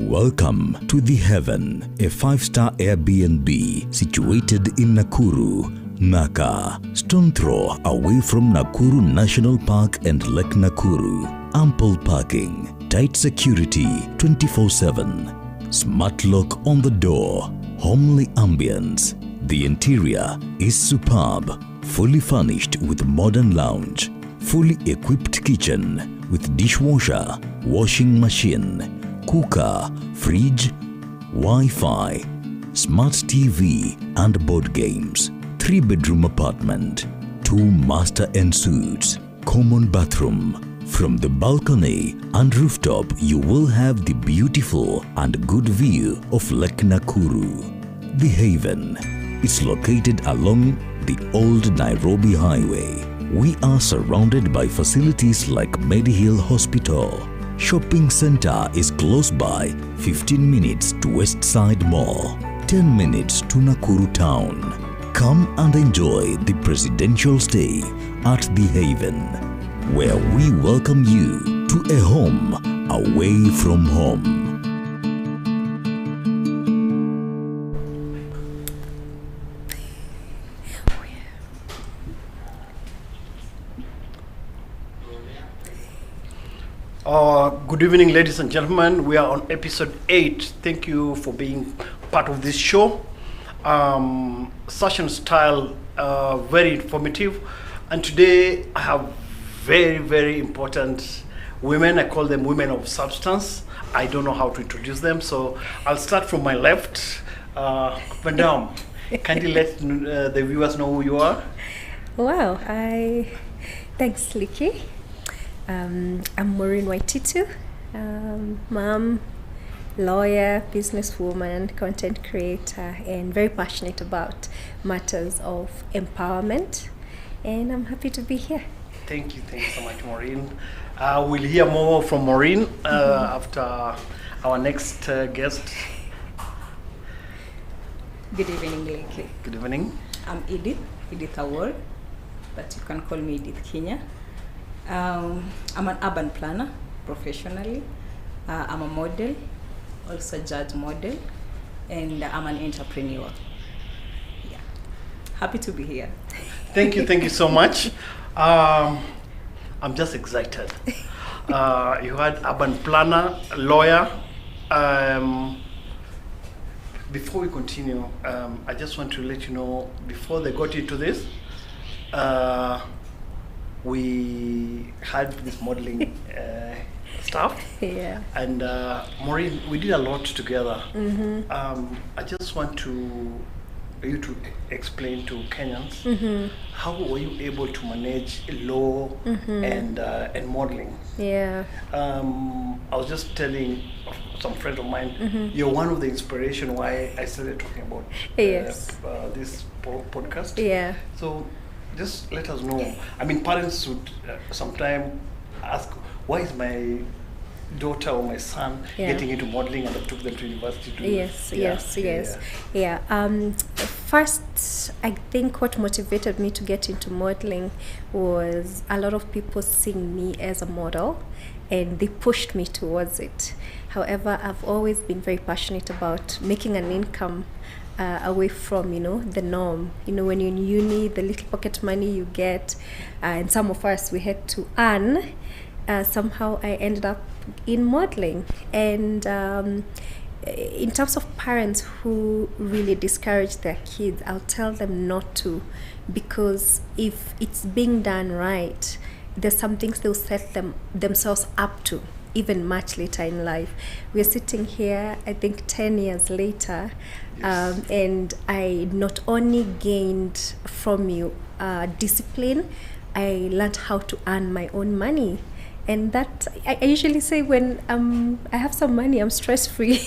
Welcome to The Heaven, a 5-star Airbnb situated in Nakuru, Naka, stone throw away from Nakuru National Park and Lake Nakuru. Ample parking, tight security 24/7, smart lock on the door, homely ambience. The interior is superb, fully furnished with modern lounge, fully equipped kitchen with dishwasher, washing machine, cooker, fridge, Wi-Fi, smart TV and board games. 3-bedroom apartment, 2 master en suites, common bathroom. From the balcony and rooftop, you will have the beautiful and good view of Lake Nakuru. The Haven is located along the old Nairobi Highway. We are surrounded by facilities like Medihill Hospital. Shopping center is close by, 15 minutes to West Side Mall, 10 minutes to Nakuru town. Come and enjoy the presidential stay at The Haven, where we welcome you to a home away from home. Good evening, ladies and gentlemen. We are on episode 8. Thank you for being part of this show. Sash Style, very informative. And today I have very, very important women. I call them women of substance. I don't know how to introduce them, so I'll start from my left. Madam, can you let the viewers know who you are? Wow, thanks, Licky. I'm Maureen Waititu, mom, lawyer, businesswoman, content creator, and very passionate about matters of empowerment. And I'm happy to be here. Thank you so much, Maureen. We'll hear more from Maureen after our next guest. Good evening, Licky. Good evening. I'm Edith Award, but you can call me Edith Kenya. I'm an urban planner professionally. I'm a model, also judge model, and I'm an entrepreneur. Yeah, happy to be here. Thank you so much. I'm just excited. You had urban planner, lawyer. Before we continue, I just want to let you know, before they got into this, we had this modeling stuff. Yeah. And Maureen, we did a lot together. I just want you to explain to Kenyans how were you able to manage law and modeling. Yeah. I was just telling some friend of mine, you're one of the inspiration why I started talking about this podcast. Yeah. So just let us know. I mean, parents would sometimes ask, why is my daughter or my son getting into modeling, and I took them to university to Yes. First, I think what motivated me to get into modeling was a lot of people seeing me as a model, and they pushed me towards it. However, I've always been very passionate about making an income away from, the norm. When you're in uni, the little pocket money you get, and some of us, we had to earn. Somehow I ended up in modeling. And in terms of parents who really discourage their kids, I'll tell them not to, because if it's being done right, there's some things they'll set themselves up to, even much later in life. We're sitting here, I think 10 years later, and I not only gained from you discipline, I learned how to earn my own money. And that, I usually say, when I have some money, I'm stress-free,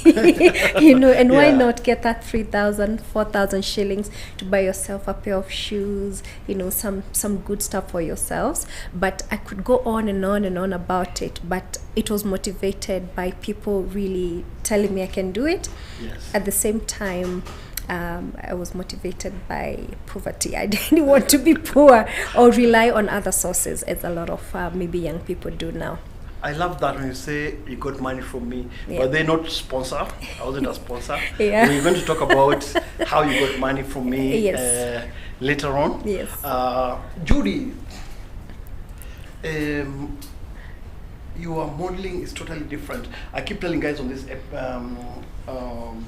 and why not get that 3,000, 4,000 shillings to buy yourself a pair of shoes, some good stuff for yourselves. But I could go on and on and on about it, but it was motivated by people really telling me I can do it. Yes. At the same time, I was motivated by poverty. I didn't want to be poor or rely on other sources, as a lot of maybe young people do now. I love that when you say you got money from me, Yeah. but they're not sponsor. I wasn't a sponsor. Yeah. We're going to talk about how you got money from me Yes. later on. Yes. Judy, your modeling is totally different. I keep telling guys on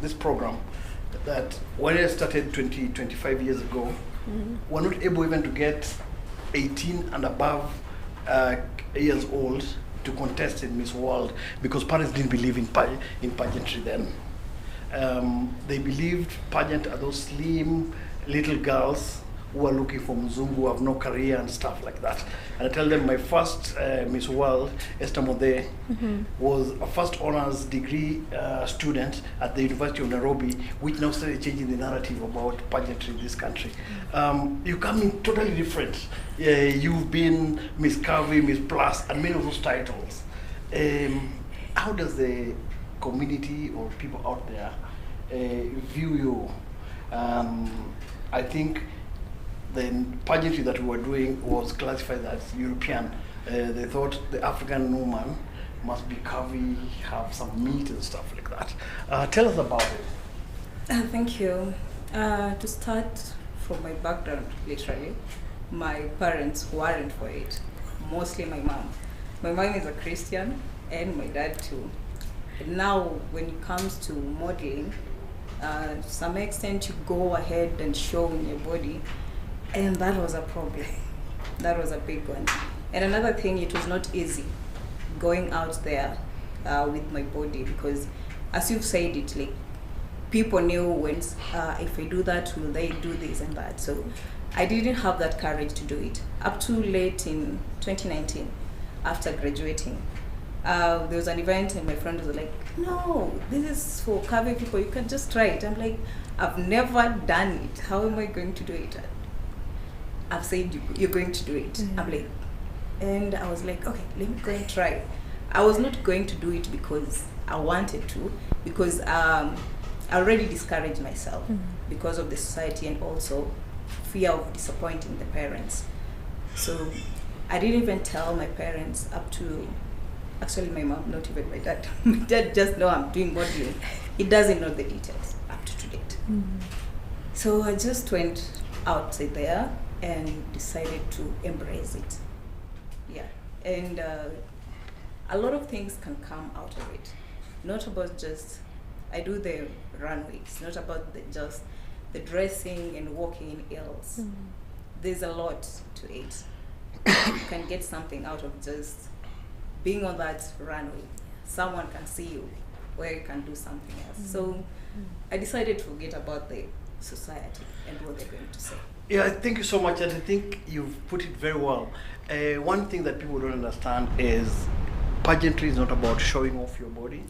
this program that when I started 25 years ago, we're not able even to get 18 and above years old to contest in Miss World because parents didn't believe in pageantry then. They believed pageant are those slim little girls who are looking for mzungu, who have no career and stuff like that. And I tell them my first Miss World, Esther Mode, was a first honors degree student at the University of Nairobi, which now started changing the narrative about pageantry in this country. You come in totally different. You've been Miss Curvy, Miss Plus, and many of those titles. How does the community or people out there view you? I think the pageantry that we were doing was classified as European. They thought the African woman must be curvy, have some meat and stuff like that. Tell us about it. Thank you. To start from my background, literally, my parents weren't for it. Mostly my mom. My mom is a Christian and my dad too. And now when it comes to modeling, to some extent you go ahead and show in your body, and that was a problem. That was a big one. And another thing, it was not easy going out there with my body because, as you've said it, like people knew when if I do that, will they do this and that. So I didn't have that courage to do it. Up to late in 2019, after graduating, there was an event and my friend was like, no, this is for curvy people, you can just try it. I'm like, I've never done it. How am I going to do it? I've said you're going to do it. I'm like, and I was like, okay, let me go and try. I was not going to do it because I wanted to, because I already discouraged myself because of the society and also fear of disappointing the parents. So I didn't even tell my parents up to, actually my mom, not even my dad. My dad just know I'm doing modeling. He doesn't know the details up to date. So I just went outside there and decided to embrace it. Yeah, and a lot of things can come out of it. Not about just, I do the runway. It's not about just the dressing and walking in heels. There's a lot to it. You can get something out of just being on that runway. Someone can see you where you can do something else. So I decided to forget about the society and what they're going to say. Yeah, thank you so much, and I think you've put it very well. One thing that people don't understand is pageantry is not about showing off your body.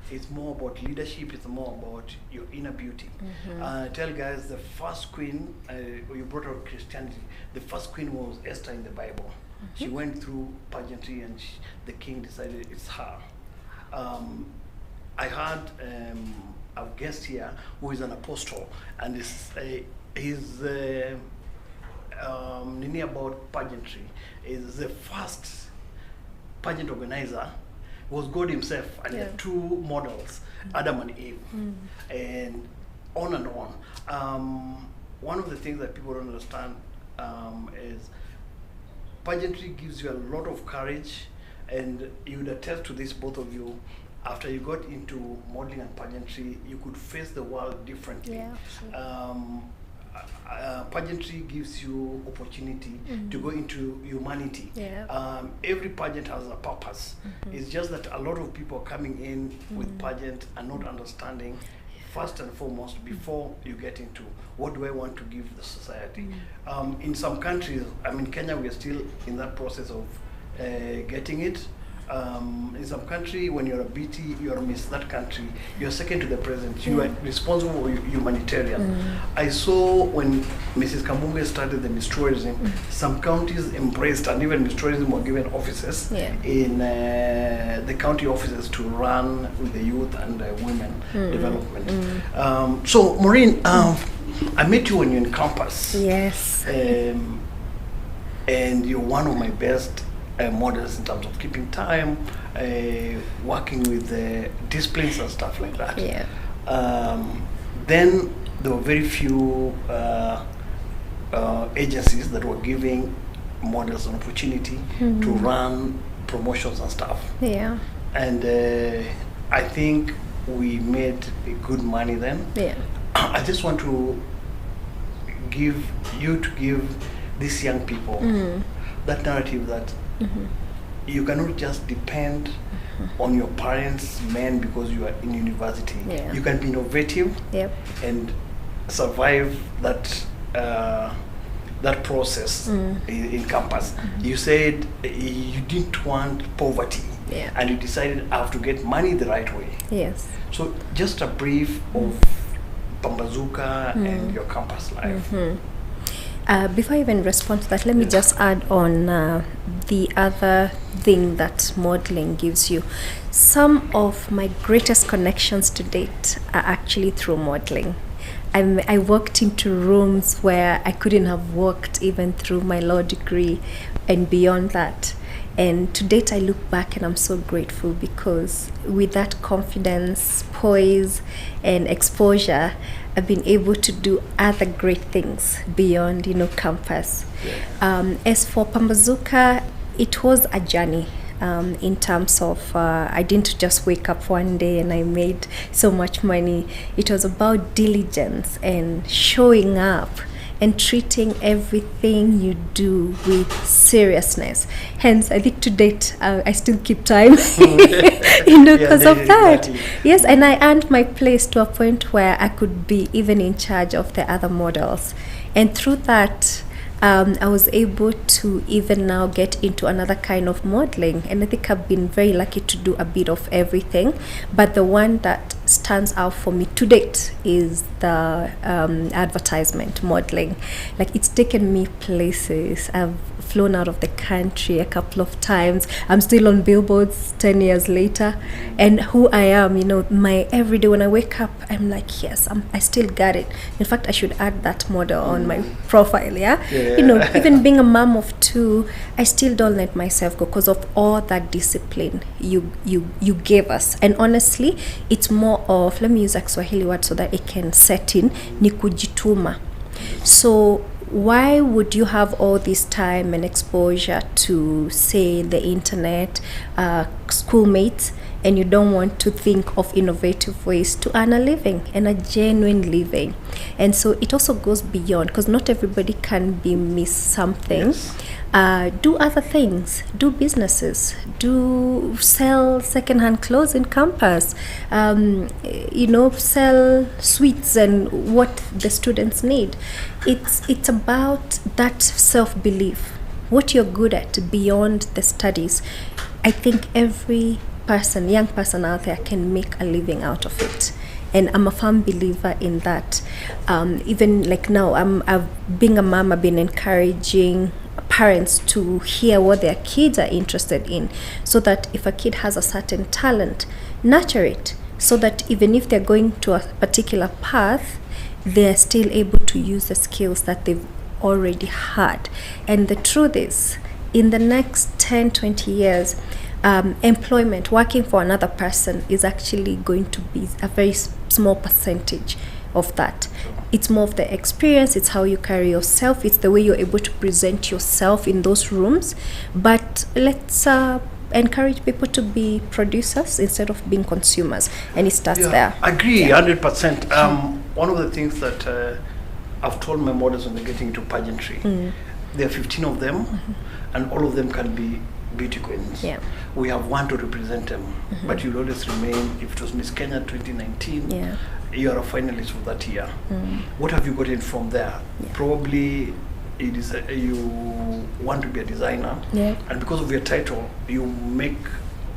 It's more about leadership. It's more about your inner beauty. Tell guys, the first queen, you brought out Christianity, the first queen was Esther in the Bible. She went through pageantry and the king decided it's her. I had a guest here who is an apostle, and he's Nini about pageantry is the first pageant organizer was God himself, and he had two models, Adam and Eve, and on and on. One of the things that people don't understand is pageantry gives you a lot of courage, and you would attest to this, both of you. After you got into modeling and pageantry, you could face the world differently. Yeah, sure. Pageantry gives you opportunity to go into humanity. Every pageant has a purpose. It's just that a lot of people are coming in with pageant and not understanding, first and foremost, before you get into what do I want to give the society. In some countries, I mean Kenya, we are still in that process of getting it. In some country, when you're a BT, you're a Miss that country, you're second to the president, you are responsible for humanitarian. I saw when Mrs. Kamunge started the Miss Tourism, some counties embraced, and even Miss Tourism were given offices in the county offices to run with the youth and women development. So Maureen, I met you when you're in campus. Yes. And you're one of my best models in terms of keeping time working with the disciplines and stuff like that. Yeah. Then there were very few agencies that were giving models an opportunity to run promotions and stuff. Yeah. And I think we made good money then. Yeah. I just want to give these young people that narrative that you cannot just depend on your parents' men because you are in university. Yeah. You can be innovative and survive that that process in campus. You said you didn't want poverty, and you decided I have to get money the right way. Yes. So just a brief of Pambazuka and your campus life. Before I even respond to that, let me just add on the other thing that modeling gives you. Some of my greatest connections to date are actually through modeling. I walked into rooms where I couldn't have walked even through my law degree and beyond that. And to date, I look back and I'm so grateful because with that confidence, poise, and exposure, I've been able to do other great things beyond, campus. As for Pambazuka, it was a journey. In terms of I didn't just wake up one day and I made so much money. It was about diligence and showing up and treating everything you do with seriousness. Hence, I think to date, I still keep time, because of that. Exactly. Yes, and I earned my place to a point where I could be even in charge of the other models. And through that, I was able to even now get into another kind of modeling, and I think I've been very lucky to do a bit of everything, but the one that stands out for me to date is the advertisement modeling. Like, it's taken me places. I've flown out of the country a couple of times. I'm still on billboards 10 years later, and who I am, my everyday, when I wake up, I'm like, yes, I still got it. In fact, I should add that model on my profile. Even being a mom of two, I still don't let myself go because of all that discipline you gave us. And honestly, it's more of, let me use a Kiswahili word so that it can set in, ni kujituma. So why would you have all this time and exposure to, say, the internet, schoolmates, and you don't want to think of innovative ways to earn a living and a genuine living? And so it also goes beyond, because not everybody can be Miss something. Yes. Do other things, do businesses, do sell secondhand clothes in campus, sell sweets and what the students need. It's about that self-belief, what you're good at beyond the studies. I think every young person out there can make a living out of it. And I'm a firm believer in that. Even like now, being a mom, I've been encouraging parents to hear what their kids are interested in, so that if a kid has a certain talent, nurture it, so that even if they're going to a particular path, they're still able to use the skills that they've already had. And the truth is, in the next 10, 20 years, employment, working for another person, is actually going to be a very small percentage of that. It's more of the experience, it's how you carry yourself, it's the way you're able to present yourself in those rooms. But let's encourage people to be producers instead of being consumers, and it starts there. I agree 100%. One of the things that I've told my models when they're getting into pageantry, there are 15 of them, and all of them can be beauty queens. We have one to represent them, but you'll always remain. If it was Miss Kenya 2019, you are a finalist for that year. What have you gotten from there? Probably it is you want to be a designer, and because of your title, you make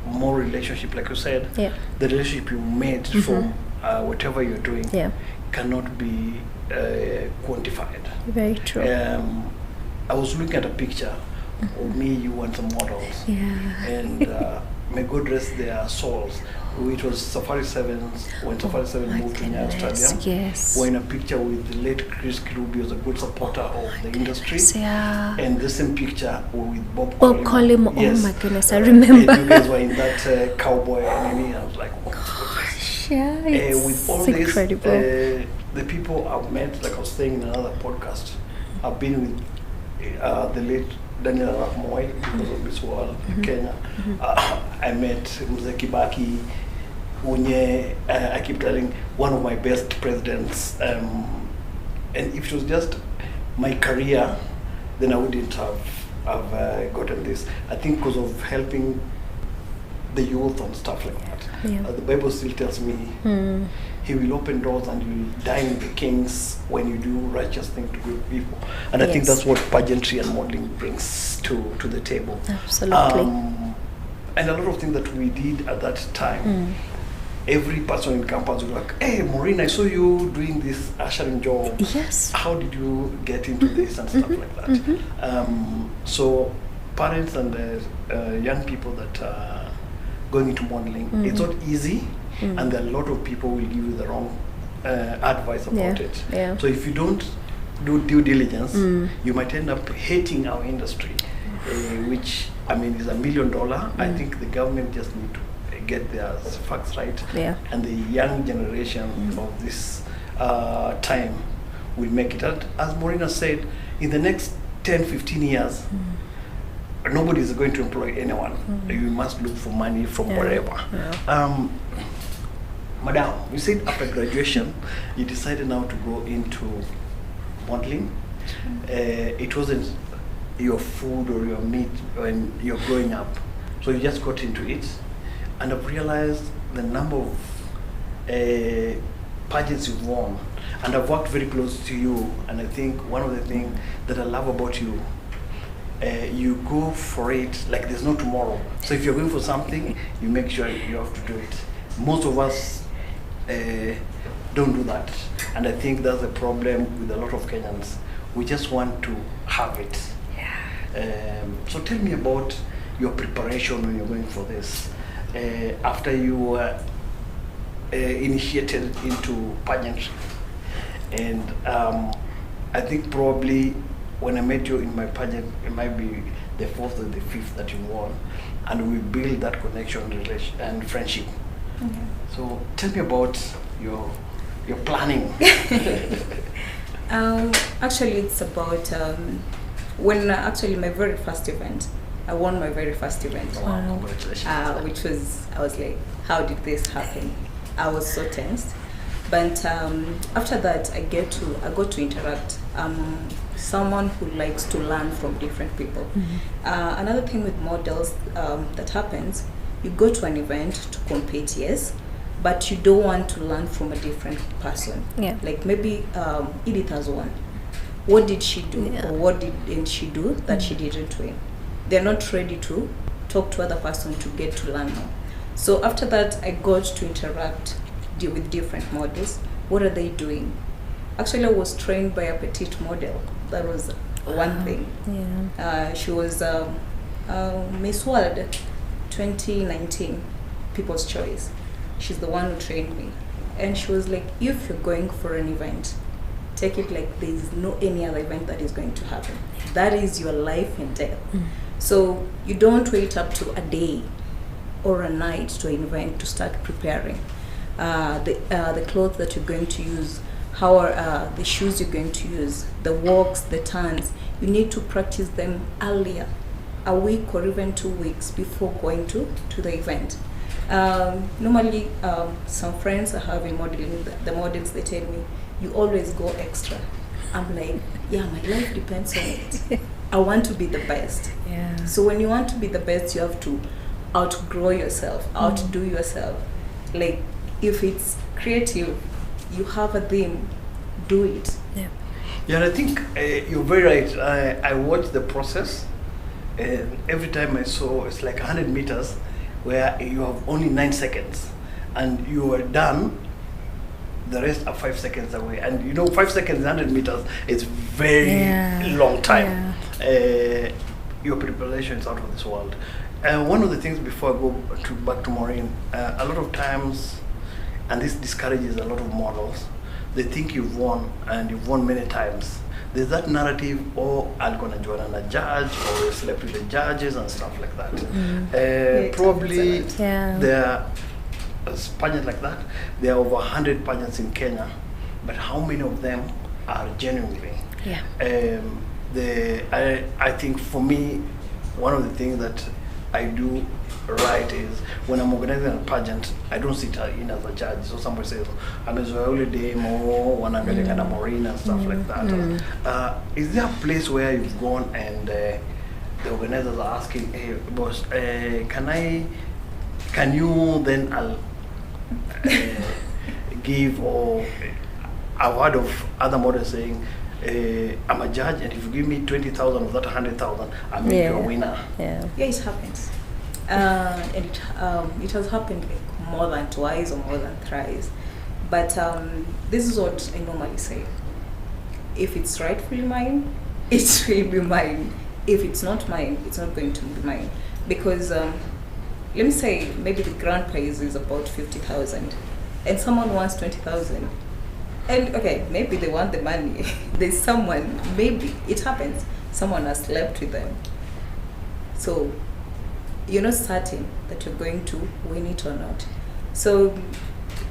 more relationship. Like you said, the relationship you made from whatever you're doing cannot be quantified. Very true. I was looking at a picture of me, you, and some models, and may God rest their souls, it was Safari 7s, when Safari 7 moved to Nyayo Stadium. Yes. We're in a picture with the late Chris Kirubi, was a good supporter of the industry. Yeah. And the same picture with Bob Colimo. Yes. Oh my goodness, I remember. And you guys were in that cowboy and I was like, oh, gosh, yeah, it's with all incredible. this, the people I've met, like I was saying in another podcast, I've been with the late Daniel Arap Moi because of Miss World Kenya. I met Mzee Kibaki, Unye, I keep telling, one of my best presidents. And if it was just my career, then I wouldn't have gotten this. I think because of helping the youth and stuff like that. Yeah. The Bible still tells me He will open doors and you will dine with the kings when you do righteous things to good people. And I think that's what pageantry and modeling brings to the table. Absolutely. And a lot of things that we did at that time, every person in campus was like, hey, Maureen, I saw you doing this ushering job. Yes. How did you get into this and stuff like that? So parents and young people that are going into modeling, it's not easy, and there are a lot of people will give you the wrong advice about it. Yeah. So if you don't do due diligence, you might end up hating our industry, which, I mean, is $1 million. I think the government just need to get their facts right, and the young generation of this time will make it. And as Morena said, in the next 10-15 years, nobody is going to employ anyone. You must look for money from wherever. Madam, you said after graduation, you decided now to go into modeling. It wasn't your food or your meat when you're growing up, so you just got into it. And I've realized the number of pageants you've won, and I've worked very close to you. And I think one of the things that I love about you, you go for it like there's no tomorrow. So if you're going for something, you make sure you have to do it. Most of us don't do that, and I think that's a problem with a lot of Kenyans. We just want to have it. So tell me about your preparation when you're going for this. After you were initiated into pageantry, and I think probably when I met you in my pageant, it might be the 4th or the 5th that you won, and we build that connection, relation, and friendship. So tell me about your planning. Actually, it's about when actually my very first event. I won my very first event. Wow, congratulations. Which was, I was like, how did this happen? I was so tensed. But after that, I got to interact. Someone who likes to learn from different people. Another thing with models that happens, you go to an event to compete, yes, but you don't want to learn from a different person. Like maybe Edith has won. What did she do, or what didn't she do that she didn't win? They're not ready to talk to other person to get to learn more. So after that, I got to interact with different models. What are they doing? Actually, I was trained by a petite model. That was one thing. She was Miss World 2019, People's Choice. She's the one who trained me. And she was like, if you're going for an event, take it like there's no any other event that is going to happen. That is your life and death. So you don't wait up to a day or a night to an event to start preparing. The clothes that you're going to use, how are the shoes you're going to use, the walks, the turns. You need to practice them earlier, a week or even 2 weeks before going to the event. Normally, some friends I have in modeling, the models, they tell me, you always go extra. I'm like, yeah, my life depends on it. I want to be the best. So when you want to be the best, you have to outgrow yourself, outdo yourself. Like, if it's creative, you have a theme, do it. And I think you're very right. I watched the process, and every time I saw, it's like 100 meters where you have only 9 seconds and you are done. The rest are 5 seconds away, and you know, 5 seconds, 100 meters is very long time. Your preparation is out of this world. one of the things before I go back to Maureen, a lot of times, and this discourages a lot of models, they think you've won, and you've won many times. There's that narrative, oh, I'm gonna join on a judge, or you slept with the judges and stuff like that. Probably there are pageants like that. There are over 100 pageants in Kenya, but how many of them are genuinely? Yeah. I think for me, one of the things that I do right is when I'm organizing a pageant, I don't sit in as a judge. So somebody says, I'm a holiday more, wanangalia na Maureen and stuff like that. Is there a place where you've gone and the organizers are asking, hey boss, can you then give, or I've heard of other models saying, I'm a judge, and if you give me 20,000 of that 100,000, I make you a winner. Yeah, it happens. And it has happened like more than twice or more than thrice. But this is what I normally say. If it's rightfully mine, it will be mine. If it's not mine, it's not going to be mine. Because let me say maybe the grand prize is about 50,000 and someone wants 20,000. And okay, maybe they want the money. There's someone, maybe it happens, someone has slept with them. So you're not certain that you're going to win it or not. So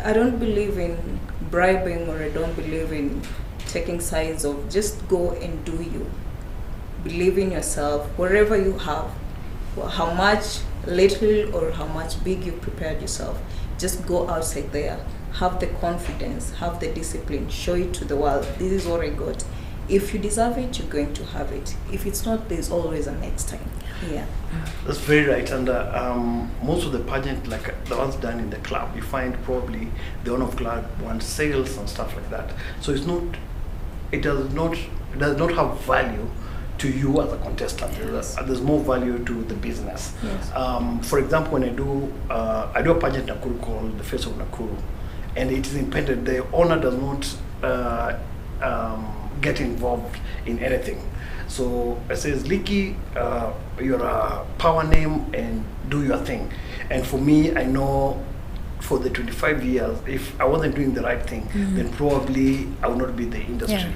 I don't believe in bribing, or I don't believe in taking sides of, just go and do you. Believe in yourself, wherever you have, how much little or how much big you prepared yourself, just go outside there. Have the confidence, have the discipline, show it to the world. This is what I got. If you deserve it, you're going to have it. If it's not, there's always a next time. Yeah. That's very right. And most of the pageant, like the ones done in the club, you find probably the owner of club wants sales and stuff like that. So it does not have value to you as a contestant. Yes. There's more value to the business. Yes. For example, when I do a pageant in Nakuru called the Face of Nakuru, and it is independent. The owner does not get involved in anything. So it says, Liki, you're a power name and do your thing. And for me, I know for the 25 years, if I wasn't doing the right thing, then probably I would not be in the industry.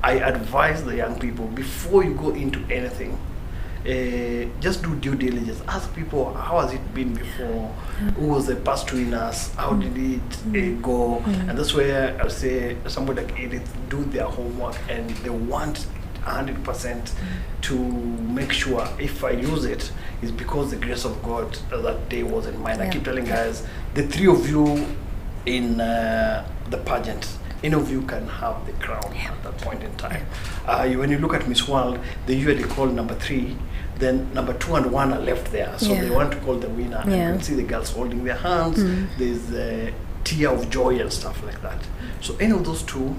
I advise the young people, before you go into anything, just do due diligence. Ask people, how has it been before? Who was the past winners? How did it go? And that's where I'll say somebody like Edith do their homework, and they want 100% to make sure if I use it, it's because the grace of God that day was in mine. I keep telling guys, the three of you in the pageant, any of you can have the crown at that point in time. When you look at Miss World, they usually call number 3, then number 2 and 1 are left there. So they want to call the winner. And you can see the girls holding their hands. There's a tear of joy and stuff like that. So any of those two,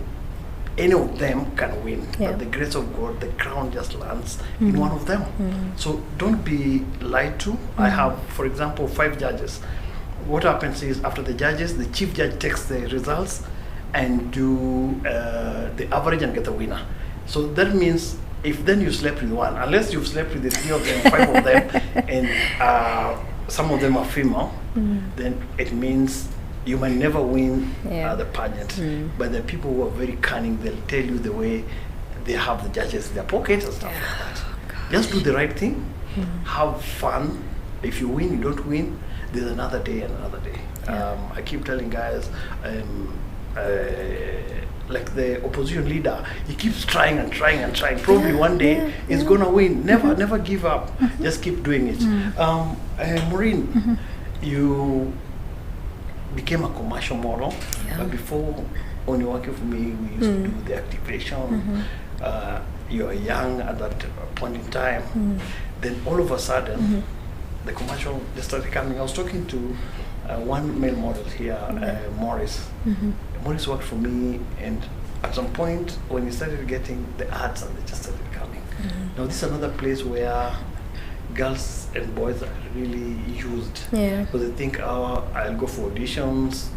any of them can win. But the grace of God, the crown just lands in one of them. So don't be lied to. I have, for example, 5 judges. What happens is, after the judges, the chief judge takes the results and do the average and get the winner. So that means if then you slept with one, unless you've slept with the 3 of them, 5 of them, and some of them are female, then it means you might never win the pageant. But the people who are very cunning, they'll tell you the way they have the judges in their pockets and stuff like that. Just do the right thing, have fun. If you win, you don't win, there's another day and another day. I keep telling guys, like the opposition leader, he keeps trying and trying and trying. Probably one day he's gonna win. Never give up. Just keep doing it. Maureen, you became a commercial model, but before, when you were working for me, we used to do the activation. You were young at that point in time. Then all of a sudden, the commercial just started coming. I was talking to one male model here, Morris. Morris worked for me, and at some point when he started getting the ads, and they just started coming. Now this is another place where girls and boys are really used, because they think, oh, I'll go for auditions,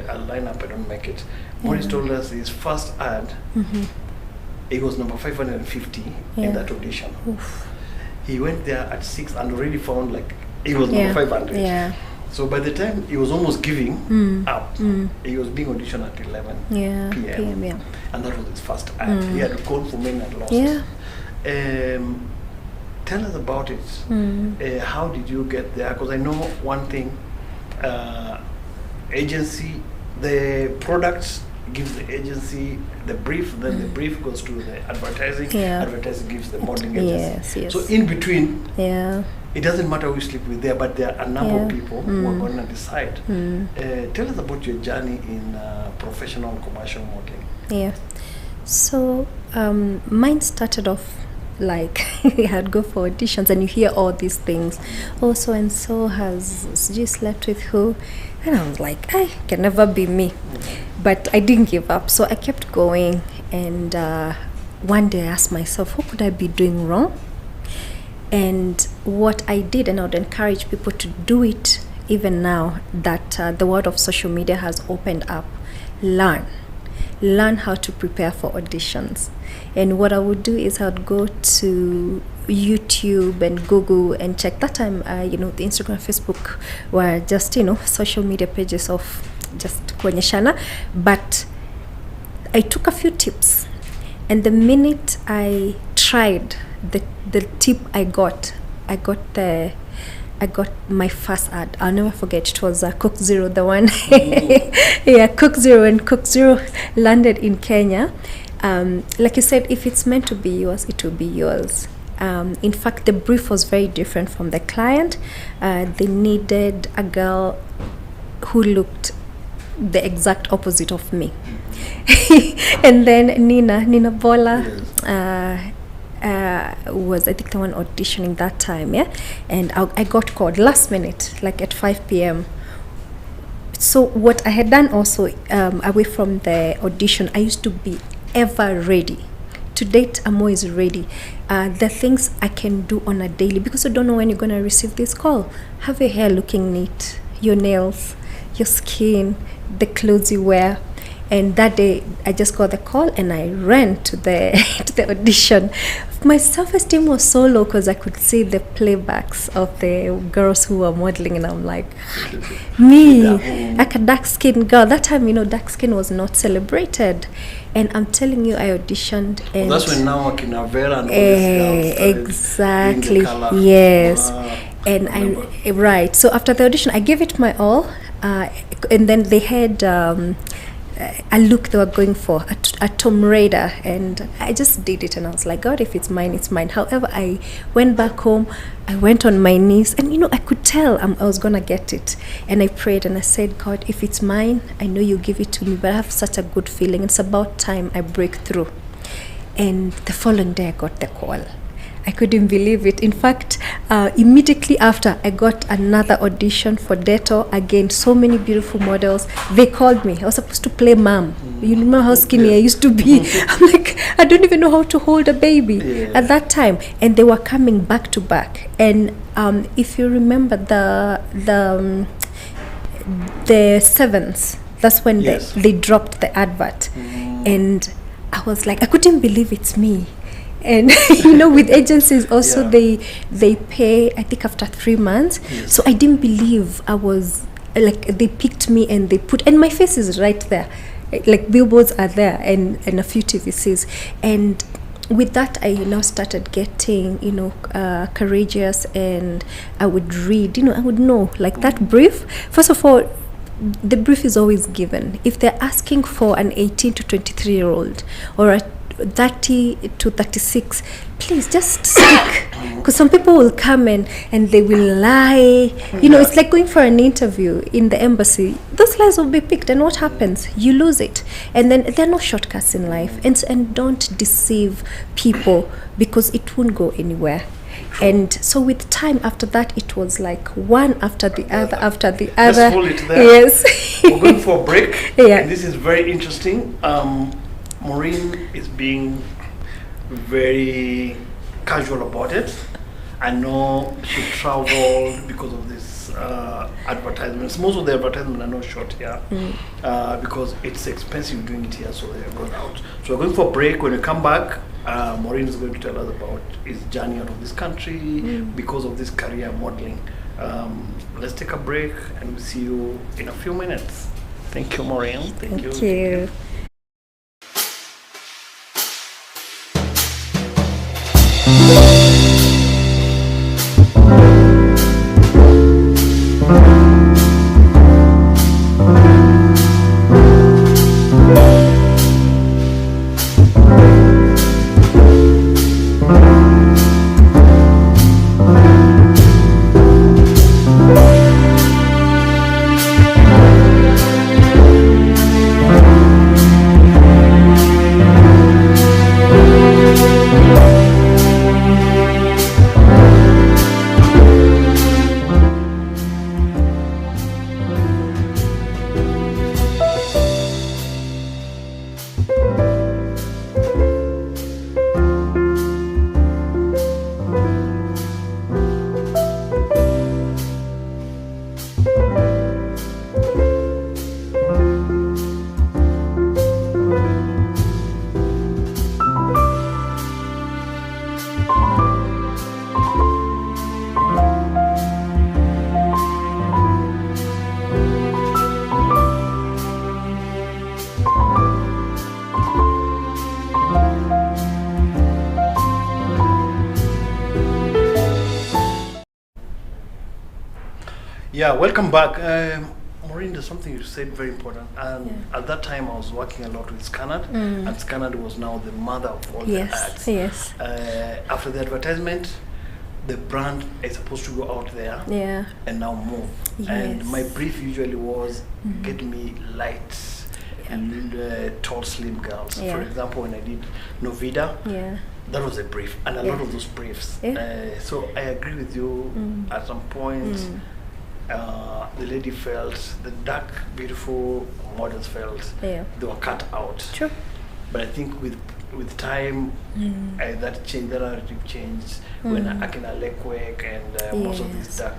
I'll line up, I don't make it. Morris told us his first ad, it was number 550 in that audition. he went there at 6 and already found like he was number 500. Yeah. So by the time he was almost giving up, he was being auditioned at 11 p.m. Yeah. And that was his first ad. He had gone for many and lost. Yeah. Tell us about it. How did you get there? Because I know one thing, agency, the product gives the agency the brief, then the brief goes to the advertising. Advertising gives the modeling agency. Yes. So in between, it doesn't matter who sleep with there, but there are a number of people who are going to decide. Tell us about your journey in professional commercial modeling. Yeah. So mine started off like I'd go for auditions and you hear all these things. Oh, so and so has just slept with who, and I was like, I can never be me. But I didn't give up, so I kept going. And one day I asked myself, what could I be doing wrong? And what I did, and I would encourage people to do it even now that the world of social media has opened up, learn how to prepare for auditions. And what I would do is I would go to YouTube and Google and check. That time, the Instagram, Facebook were just, social media pages of just kuonyeshana. But I took a few tips, and the minute I tried the tip I got my first ad. I'll never forget. It was Coke Zero, the one. Coke Zero, and Coke Zero landed in Kenya. Like you said, if it's meant to be yours, it will be yours. In fact, the brief was very different from the client. They needed a girl who looked the exact opposite of me. And then Nina Bola was, I think, the one auditioning that time, and I got called last minute, like at 5 p.m. So what I had done also, away from the audition, I used to be ever ready. To date, I'm always ready. The things I can do on a daily, because you don't know when you're going to receive this call. Have your hair looking neat, your nails, your skin, the clothes you wear. And that day, I just got the call and I ran to the audition. My self-esteem was so low because I could see the playbacks of the girls who were modeling, and I'm like, me, like a dark-skinned girl. That time, dark skin was not celebrated. And I'm telling you, I auditioned. And that's when now Kinavera and all these exactly, yes. And right. So after the audition, I gave it my all. And then they had a look they were going for, a Tomb Raider, and I just did it, and I was like, God, if it's mine, it's mine. However, I went back home, I went on my knees, and I could tell I was gonna get it, and I prayed and I said, God, if it's mine, I know you give it to me, but I have such a good feeling. It's about time I break through. And the following day I got the call. I couldn't believe it. In fact, immediately after, I got another audition for Dettol. Again, so many beautiful models. They called me. I was supposed to play mom. You remember how skinny I used to be? I'm like, I don't even know how to hold a baby at that time. And they were coming back to back. And if you remember the Sevens, that's when they dropped the advert. And I was like, I couldn't believe it's me. And with agencies also, they pay, I think, after 3 months. So I didn't believe I was, like, they picked me and they put, and my face is right there, like billboards are there, and a few TVCs. And with that, I now started getting courageous, and I would read, I would know, like, that brief. First of all, the brief is always given. If they're asking for an 18 to 23-year-old or a 30 to 36, please just speak, because some people will come in and they will lie. It's like going for an interview in the embassy. Those lies will be picked, and what happens? You lose it. And then there are no shortcuts in life, and don't deceive people, because it won't go anywhere. And so with time after that, it was like one after the other after the other. Let's hold it there. Yes. We're going for a break. And this is very interesting. Maureen is being very casual about it. I know she traveled because of this advertisements. Most of the advertisements are not short here because it's expensive doing it here, so they're going out. So we're going for a break. When we come back, Maureen is going to tell us about his journey out of this country because of this career modeling. Let's take a break and we'll see you in a few minutes. Thank you, Maureen. Thank you. Yeah, welcome back. Maureen, there's something you said very important. And at that time, I was working a lot with Scanad, and Scanad was now the mother of all the ads. Yes. After the advertisement, the brand is supposed to go out there and now move. Yes. And my brief usually was get me light and tall, slim girls. Yeah. For example, when I did Novida, that was a brief, and a lot of those briefs. So I agree with you. At some point, the lady felt, the dark, beautiful models felt they were cut out. True. But I think with time, that changed, that narrative changed when Akina Lekwek and most of these dark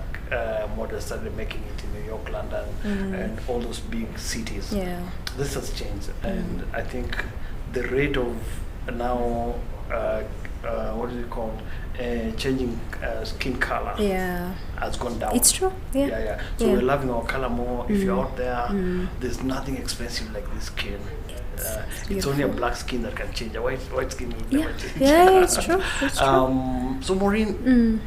models started making it in New York, London, and all those big cities. This has changed, and I think the rate of now, what is it called? Changing skin color has gone down. It's true. So we're loving our color more. If you're out there, there's nothing expensive like this skin. It's only a black skin that can change. A white skin will never change. It's true. It's true. So Maureen,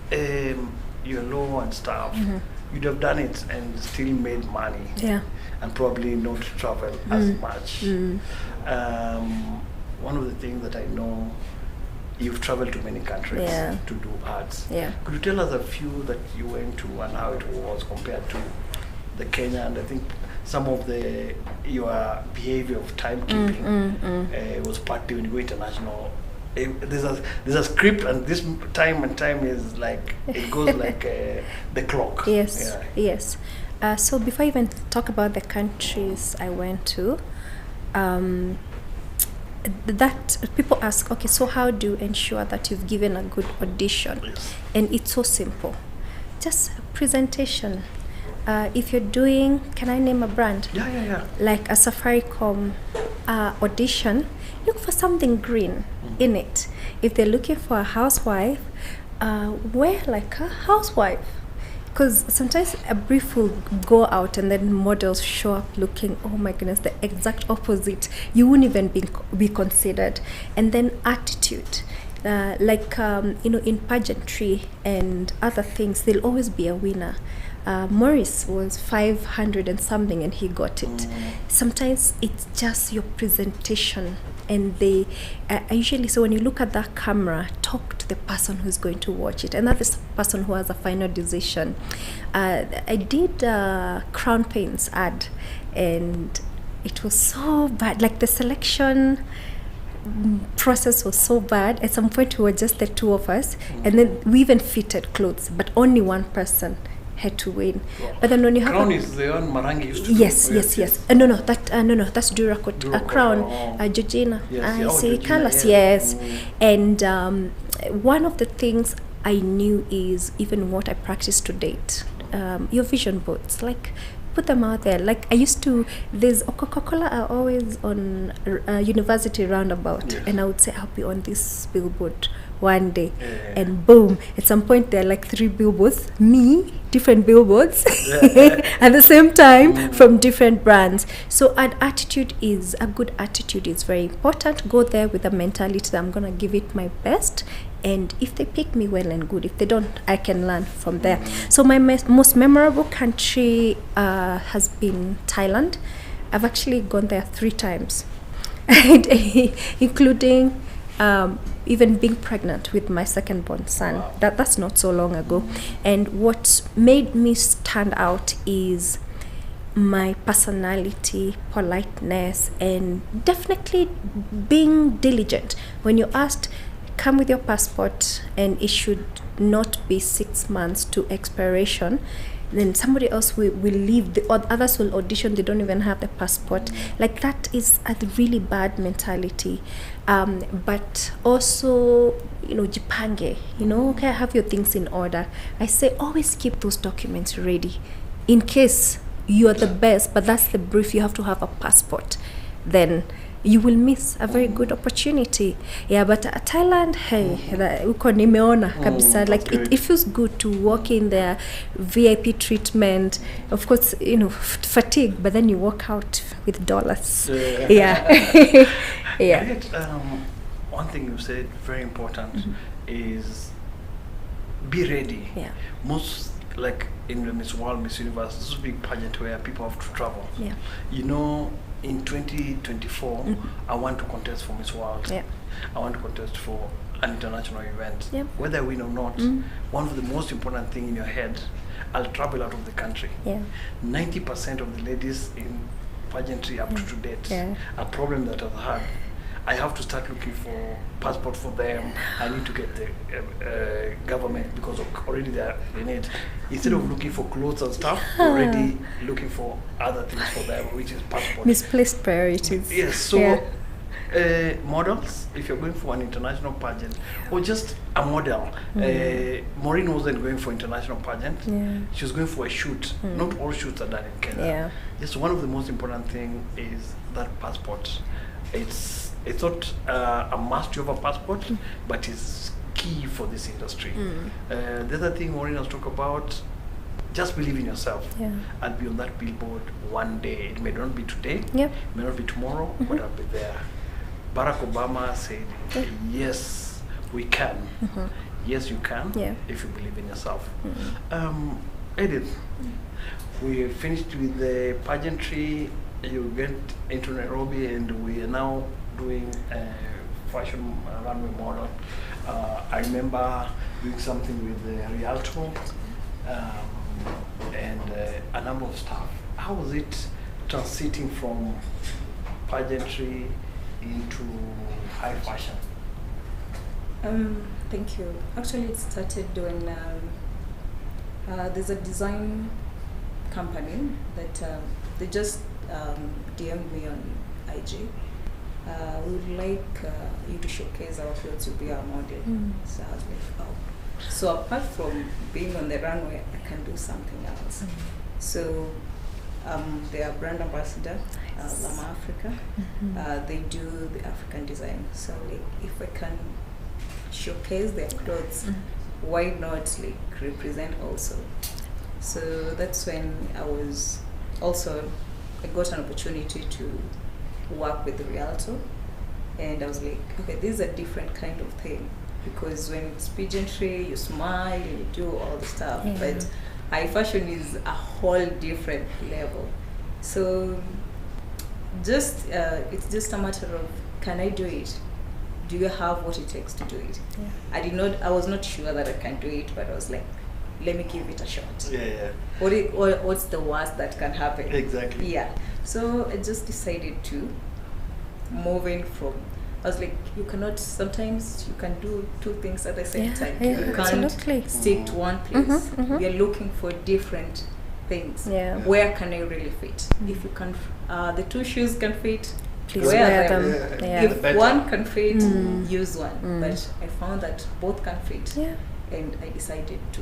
you're low and stuff. You'd have done it and still made money. And probably not travel as much. One of the things that I know, you've traveled to many countries to do ads. Could you tell us a few that you went to and how it was compared to the Kenya? And I think some of your behavior of timekeeping was partly when you go international. There's a script, and this time is like it goes like the clock. Yes. So before I even talk about the countries I went to, that people ask, okay, so how do you ensure that you've given a good audition? And it's so simple, just presentation. If you're doing, can I name a brand? Like a Safaricom audition, look for something green in it. If they're looking for a housewife, wear like a housewife. Because sometimes a brief will go out and then models show up looking, oh my goodness, the exact opposite. You wouldn't even be considered. And then attitude. In pageantry and other things, there'll always be a winner. Morris was 500 and something and he got it. Sometimes it's just your presentation, and they usually, so when you look at that camera, talk to the person who's going to watch it, and that is the person who has a final decision. I did Crown Paints ad, and it was so bad, like the selection process was so bad. At some point we were just the two of us, and then we even fitted clothes, but only one person had to win. But then when you have Crown is the one Marangi used to do. Yes. No, that's Duracoat. Crown, Georgina. I see colors. Yes. And one of the things I knew is even what I practice to date. Your vision boards, like put them out there. Like I used to, there's Coca-Cola are always on University Roundabout, Yes. and I would say I'll be on this billboard one day, and boom, at some point there are like 3 billboards, me, different billboards at the same time from different brands. So an attitude is, a good attitude is very important. Go there with a mentality that I'm gonna give it my best, and if they pick me, well and good. If they don't, I can learn from there. So my most memorable country has been Thailand. I've actually gone there 3 times, including even being pregnant with my second born son. Wow. That's not so long ago. And what made me stand out is my personality, politeness, and definitely being diligent. When you asked, come with your passport, and it should not be 6 months to expiration, then somebody else will leave, the others will audition, they don't even have the passport. Like that is a really bad mentality. But also, jipange, okay, have your things in order. I say always keep those documents ready in case you are the best, but that's the brief, you have to have a passport. Then you will miss a very good opportunity. Yeah, but Thailand, hey, uko nimeona kabisa. Like it feels good to walk in there, VIP treatment. Of course, fatigue, but then you walk out with dollars. Yeah. Yeah. Great. One thing you said very important is be ready. Yeah. Most, like in the Miss World, Miss Universe, this is a big pageant where people have to travel. Yeah. In 2024, I want to contest for Miss World. Yeah. I want to contest for an international event. Yep. Whether I win or not, one of the most important thing in your head, I'll travel out of the country. Yeah. 90% of the ladies in pageantry up to date, a problem that I've had, I have to start looking for passport for them. I need to get the government, because already they're in it. Instead of looking for clothes and stuff, already looking for other things for them, which is passport. Misplaced priorities. Yes, so models, if you're going for an international pageant, or just a model, Maureen wasn't going for international pageant, she was going for a shoot. Not all shoots are done in Kenya. Yeah. Yes, one of the most important thing is that passport. It's not a must to have a passport, but it's key for this industry. The other thing Maureen has talked about, just believe in yourself and be on that billboard one day. It may not be today, it may not be tomorrow, but I'll be there. Barack Obama said, yes, we can. Yes, you can, if you believe in yourself. Edith, we finished with the pageantry. You get into Nairobi, and we are now doing a fashion runway model. I remember doing something with the Rialto and a number of stuff. How was it transiting from pageantry into high fashion? Thank you. Actually, it started when there's a design company that they just DM'd me on IG. We would like you to showcase our clothes, to be our model. So I was like, oh. So apart from being on the runway, I can do something else. So they are brand ambassador, Lama Africa. They do the African design. So like, if I can showcase their clothes, why not like represent also? So that's when I got an opportunity to work with the Rialto, and I was like, okay, this is a different kind of thing, because when it's pageantry, you smile, you do all the stuff, but high fashion is a whole different level. So it's just a matter of, can I do it? Do you have what it takes to do it? I was not sure that I can do it, but I was like, let me give it a shot. What's the worst that can happen? Exactly. Yeah. So I just decided to move in from. I was like, sometimes you can do 2 things at the same time. You can't stick to one place. We are looking for different things. Where can I really fit? If you can, the 2 shoes can fit, please wear them. If one can fit, use one. But I found that both can fit, and I decided to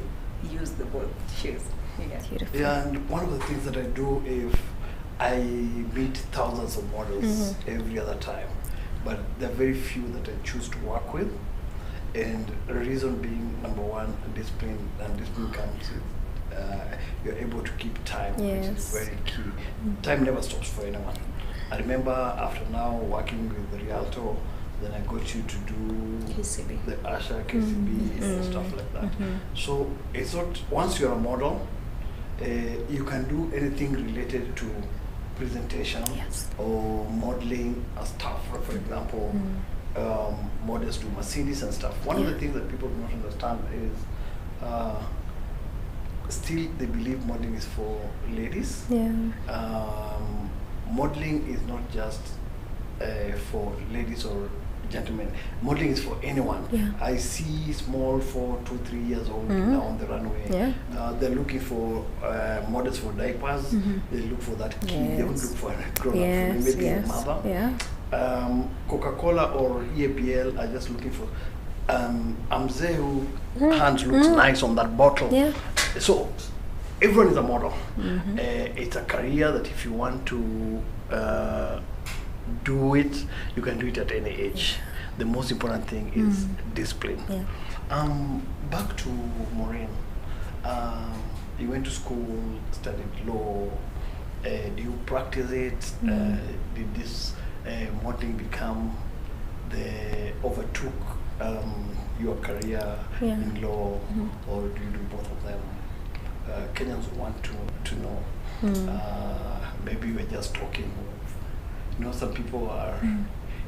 use the both shoes. Yeah. Beautiful. Yeah, and one of the things that I do is I meet thousands of models every other time, but there are very few that I choose to work with. And the reason being, number one, discipline, and discipline comes with you're able to keep time, which is Yes. very key. Time never stops for anyone. I remember after now working with the Rialto, then I got you to do KCB. the Asha, KCB, and stuff like that. So it's not, once you're a model, you can do anything related to presentation Yes. or modeling stuff. For example, models do Mercedes and stuff. One of the things that people do not understand is still they believe modeling is for ladies. Yeah. Modeling is not just for ladies or gentlemen. Modeling is for anyone. Yeah. I see small 4, 2, 3 years old now on the runway. Yeah. They're looking for models for diapers. They look for that kid. They won't Yes. look for a grown-up, Yes. maybe a Yes. mother. Yeah. Coca-Cola or EAPL are just looking for Amze who hands looks nice on that bottle. Yeah. So everyone is a model. It's a career that if you want to do it, you can do it at any age. The most important thing is discipline. Yeah. Back to Maureen. You went to school, studied law. Do you practice it? Did this modeling become overtook your career in law, or do you do both of them? Kenyans want to know. Maybe we're just talking. Some people are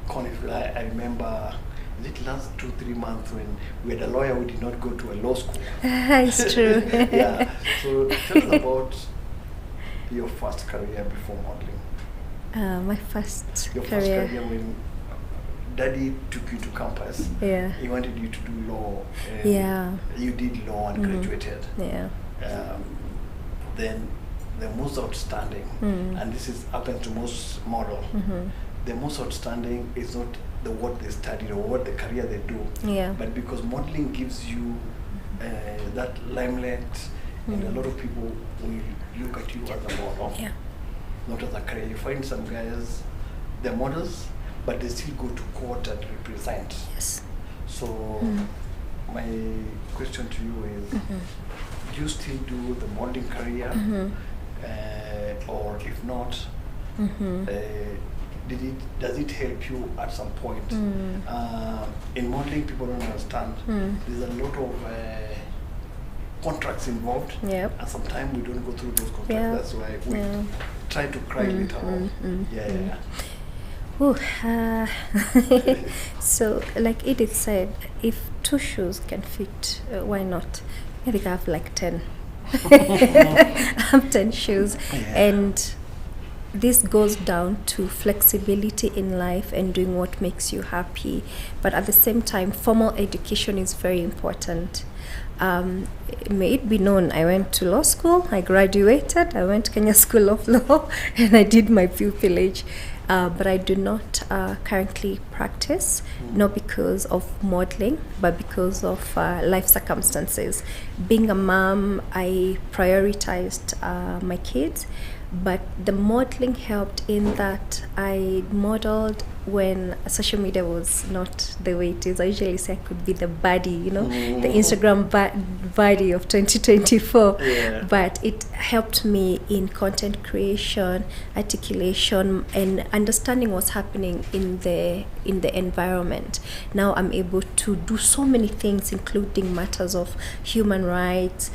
I remember, is it last 2-3 months when we had a lawyer who did not go to a law school? It's true. Yeah. So tell us about your first career before modeling. My first Your first career. career when daddy took you to campus. Yeah. He wanted you to do law. And Yeah. You did law and graduated. Yeah. Then the most outstanding, and this is happens to most model, the most outstanding is not what they studied or what the career they do, but because modeling gives you that limelight, and a lot of people will look at you as a model, not as a career. You find some guys, they're models, but they still go to court and represent. Yes. So my question to you is, do you still do the modeling career? Or if not, does it help you at some point? In modeling, people don't understand. There's a lot of contracts involved, and sometimes we don't go through those contracts. That's why we try to cry later on. Ooh, so, like Edith said, if 2 shoes can fit, why not? I think I have like 10. I have 10 shoes, and this goes down to flexibility in life and doing what makes you happy. But at the same time, formal education is very important. May it be known, I went to law school, I graduated, I went to Kenya School of Law, and I did my pupillage. But I do not currently practice, not because of modeling, but because of life circumstances. Being a mom, I prioritized my kids, but the modeling helped in that I modeled when social media was not the way it is. I usually say I could be the baddie, the Instagram baddie of 2024. But it helped me in content creation, articulation, and understanding what's happening in the environment. Now I'm able to do so many things, including matters of human rights,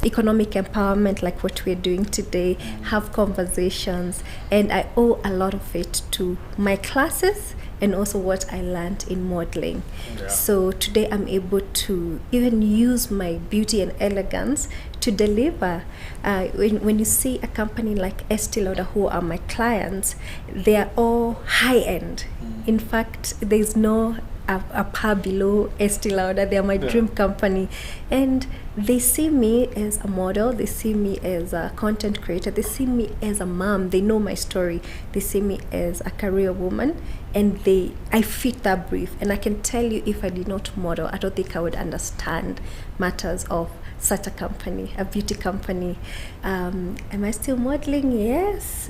economic empowerment, like what we're doing today, have conversations, and I owe a lot of it to my classes and also what I learned in modeling. So today I'm able to even use my beauty and elegance to deliver. When you see a company like Estee Lauder, who are my clients, they are all high-end. In fact, there's no a par below Estee Lauder. They are my dream company, and they see me as a model, they see me as a content creator, they see me as a mom, they know my story, they see me as a career woman, and I fit that brief. And I can tell you, if I did not model, I don't think I would understand matters of such a company, a beauty company. Am I still modeling? Yes.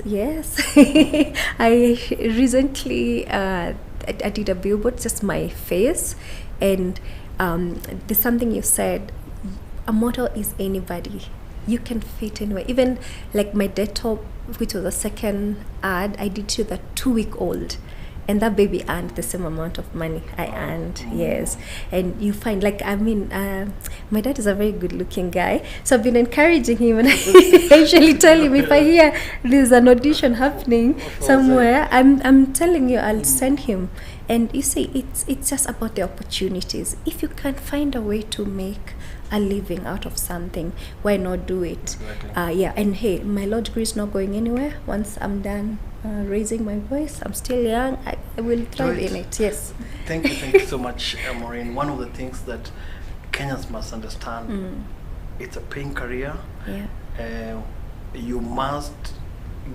I recently I did a billboard, just my face, and there's something you said. A model is anybody. You can fit anywhere. Even like my Dettol, which was the second ad, I did to the 2-week-old. And that baby earned the same amount of money I earned, yes. And you find, like, I mean, my dad is a very good-looking guy, so I've been encouraging him, and I usually tell him if I hear there's an audition happening somewhere, I'm telling you, I'll send him. And you see, it's just about the opportunities. If you can find a way to make a living out of something, why not do it? Exactly. Yeah, and hey, my law degree is not going anywhere. Once I'm done raising my voice, I'm still young, I will thrive in it. Yes. Thank you so much, Maureen. One of the things that Kenyans must understand, it's a paying career. Yeah. You must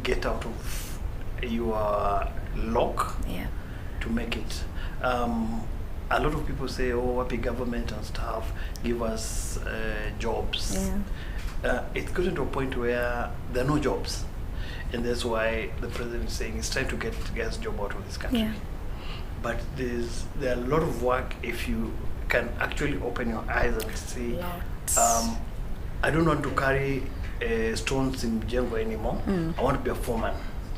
get out of your lock to make it. A lot of people say, oh, happy government and stuff, give us jobs. Yeah. It's gotten to a point where there are no jobs. And that's why the president is saying it's time to get guys' job out of this country. Yeah. But there are a lot of work if you can actually open your eyes and see. I don't want to carry stones in Jengo anymore. I want to be a foreman.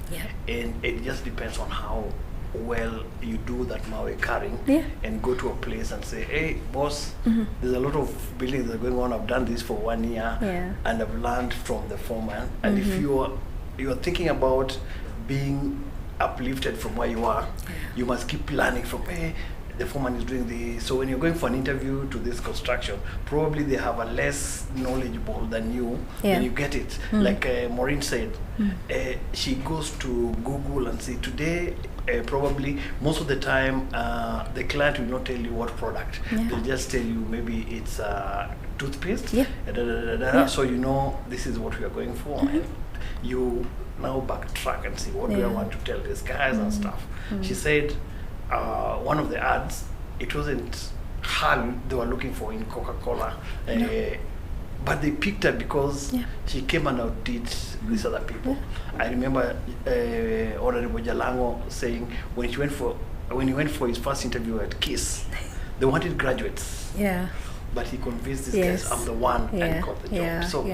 Yeah. And it just depends on how well you do that Maui carrying, and go to a place and say, hey boss, there's a lot of buildings that are going on, I've done this for 1 year, and I've learned from the foreman. And if you're thinking about being uplifted from where you are, you must keep learning from, hey, the foreman is doing this. So when you're going for an interview to this construction, probably they have a less knowledgeable than you, and you get it. Like Maureen said, she goes to Google and say, today, probably most of the time, the client will not tell you what product. They'll just tell you maybe it's toothpaste, so you know this is what we are going for. And you now backtrack and see, what do I want to tell these guys and stuff. She said, one of the ads, it wasn't her they were looking for in Coca-Cola, but they picked her because she came and outdid these other people. I remember Honorable Jalango saying when he went for his first interview at KISS, they wanted graduates. But he convinced these guys, I'm the one, and got the job. So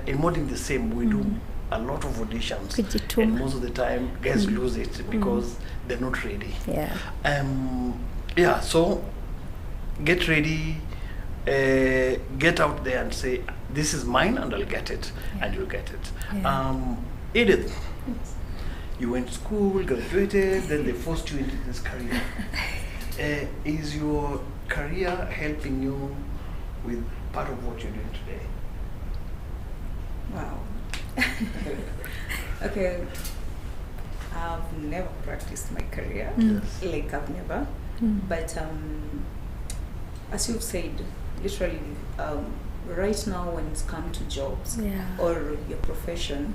in modeling the same, we do a lot of auditions, and most of the time guys lose it because they're not ready. So get ready, get out there and say, this is mine, and I'll get it, and you'll get it. Edith, you went to school, graduated, then they forced you into this career. Is your career helping you with part of what you're doing today? Wow. Okay, I've never practiced my career, like I've never, but as you've said, literally, right now when it's come to jobs or your profession,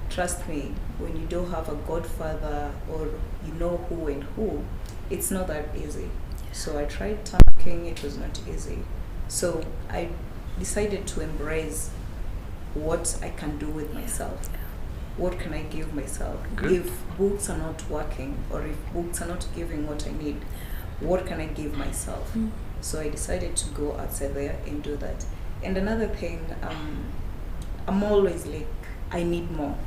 trust me, when you don't have a godfather or you know who and who, it's not that easy. So I tried talking, it was not easy. So I decided to embrace what I can do with myself. What can I give myself? If books are not working, or if books are not giving what I need, what can I give myself? So I decided to go outside there and do that. And another thing, I'm always like, I need more.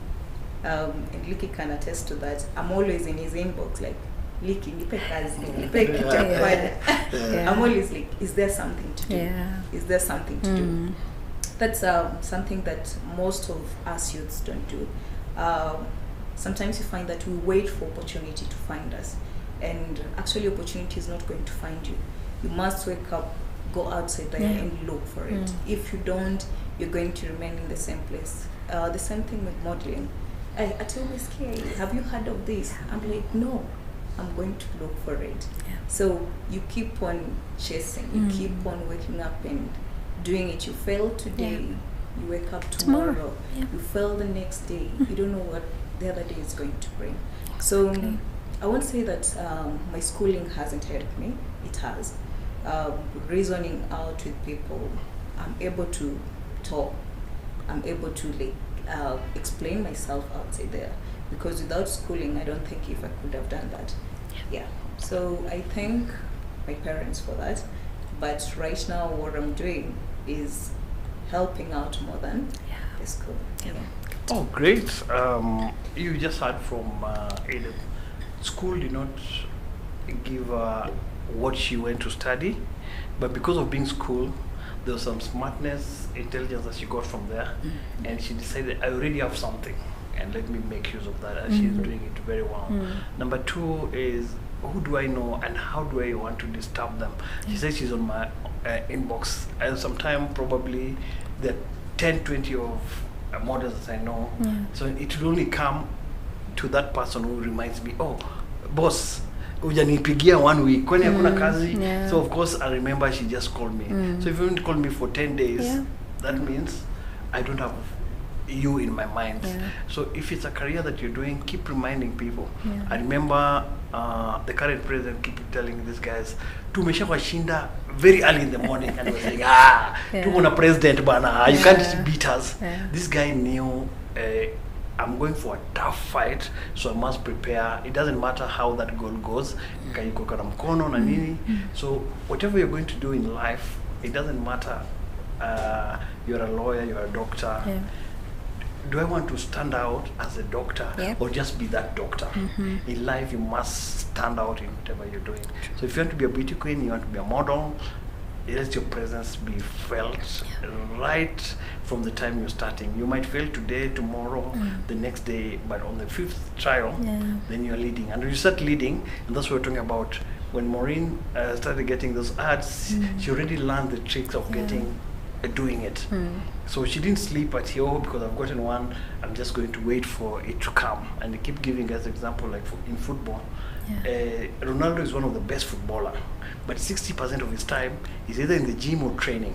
And Licky can attest to that. I'm always in his inbox like, Licky, nipe kazi, nipe kitu. I'm always like, is there something to do? Is there something to do? That's something that most of us youths don't do. Sometimes you find that we wait for opportunity to find us, and actually opportunity is not going to find you. You must wake up, go outside there and look for it. If you don't, you're going to remain in the same place. The same thing with modeling. I tell my scared, have you heard of this? I'm like, no, I'm going to look for it. So you keep on chasing, you keep on waking up and doing it. You fail today, you wake up tomorrow. You fail the next day. You don't know what the other day is going to bring. So I won't say that my schooling hasn't helped me. It has. Reasoning out with people, I'm able to talk. I'm able to explain myself outside there, because without schooling, I don't think if I could have done that. Yeah. So I thank my parents for that. But right now, what I'm doing is helping out more than the school. Yeah. Oh, great. You just heard from Edith. School did not give what she went to study, but because of being school, there was some smartness, intelligence that she got from there, and she decided, I already have something, and let me make use of that, and she's doing it very well. Number two is, who do I know and how do I want to disturb them? She says she's on my inbox, and sometime probably the 10, 20 of models that I know, so it will only come to that person who reminds me, oh, boss, hujanipigia 1 week, kwani hakuna kazi? So of course I remember she just called me. So if you don't call me for 10 days, that means I don't have you in my mind. So if it's a career that you're doing, keep reminding people. I remember the current president keep telling these guys, tumesha washinda very early in the morning, and he was like, tuko na president bana, you can't beat us. This guy knew I'm going for a tough fight, so I must prepare. It doesn't matter how that goal goes. So whatever you're going to do in life, it doesn't matter. You're a lawyer, you're a doctor. Do I want to stand out as a doctor or just be that doctor? In life, you must stand out in whatever you're doing. So if you want to be a beauty queen, you want to be a model, let your presence be felt right from the time you're starting. You might fail today, tomorrow, the next day, but on the 5th trial, then you're leading. And when you start leading, and that's what we're talking about, when Maureen started getting those ads, she already learned the tricks of doing it. So she didn't sleep at here because I've gotten one, I'm just going to wait for it to come. And they keep giving us example, like in football. Ronaldo is one of the best footballer, but 60% of his time is either in the gym or training.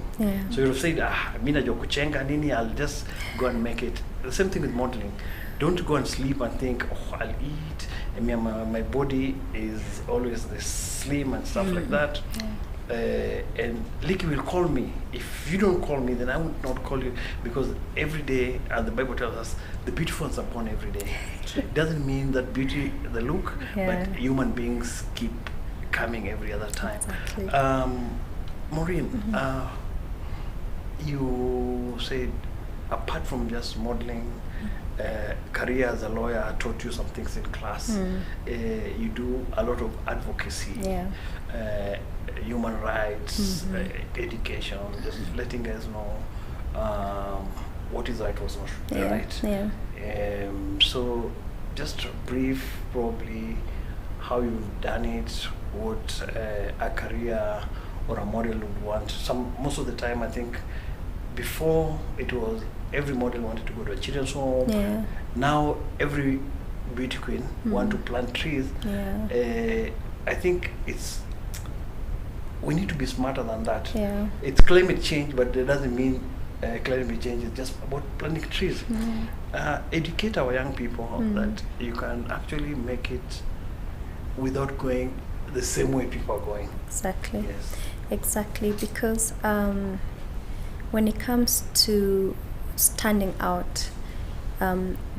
So you've said, mina jokuchenga nini, I'll just go and make it. The same thing with modeling. Don't go and sleep and think, oh, I'll eat. I mean, my body is always this slim and stuff like that. And Licky will call me. If you don't call me, then I would not call you, because every day, as the Bible tells us, the beautiful ones are born every day. It doesn't mean that beauty, the look, but human beings keep coming every other time. Maureen, you said apart from just modeling, career as a lawyer taught you some things in class. You do a lot of advocacy, human rights, education, just letting us know what is right, what's not right. So just brief probably how you've done it, what a career or a model would want. Most of the time, I think before it was every model wanted to go to a children's home. Now every beauty queen want to plant trees. I think we need to be smarter than that. It's climate change, but it doesn't mean climate change is just about planting trees. Educate our young people that you can actually make it without going the same way people are going. Exactly. Exactly, because when it comes to standing out,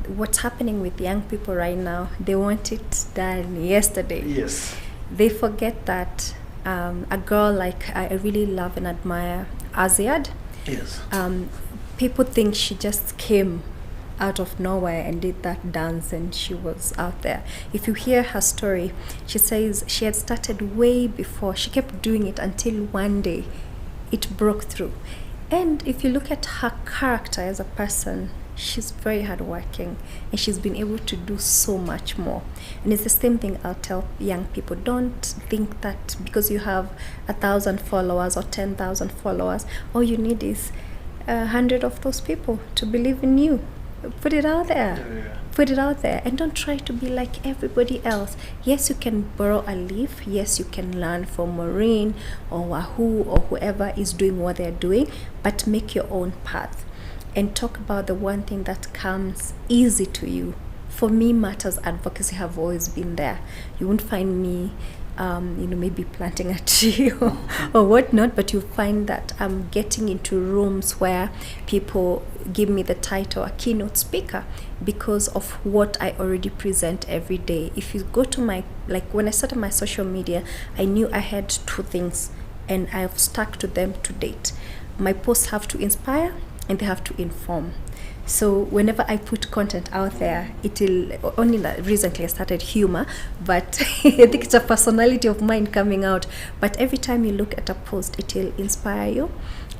what's happening with young people right now, they want it done yesterday. They forget that a girl like I really love and admire, Aziad, people think she just came out of nowhere and did that dance and she was out there. If you hear her story, she says she had started way before. She kept doing it until one day it broke through. And if you look at her character as a person, she's very hardworking and she's been able to do so much more. And it's the same thing I'll tell young people. Don't think that because you have 1,000 followers or 10,000 followers, all you need is 100 of those people to believe in you. Put it out there. Put it out there, and don't try to be like everybody else. Yes, you can borrow a leaf. Yes, you can learn from Maureen or Wahoo or whoever is doing what they're doing, but make your own path and talk about the one thing that comes easy to you. For me, matters advocacy have always been there. You won't find me maybe planting a tree or whatnot, but you find that I'm getting into rooms where people give me the title a keynote speaker because of what I already present every day. If you go to when I started my social media, I knew I had two things, and I've stuck to them to date. My posts have to inspire and they have to inform. So whenever I put content out there, only recently I started humor, but I think it's a personality of mine coming out. But every time you look at a post, it will inspire you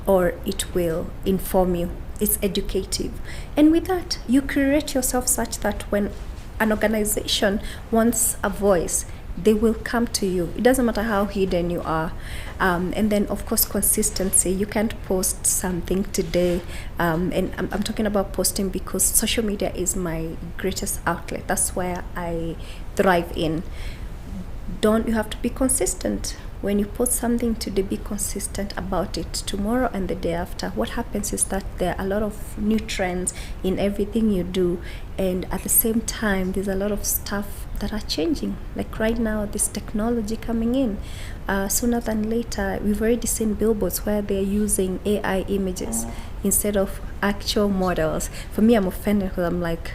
or it will inform you. It's educative. And with that, you curate yourself such that when an organization wants a voice, they will come to you. It doesn't matter how hidden you are. And then, of course, consistency. You can't post something today. And I'm talking about posting because social media is my greatest outlet. That's where I thrive in. You have to be consistent. When you post something today, be consistent about it tomorrow and the day after. What happens is that there are a lot of new trends in everything you do, and at the same time there's a lot of stuff that are changing. Like right now, this technology coming in, sooner than later, we've already seen billboards where they're using AI images instead of actual models. For me, I'm offended because I'm like,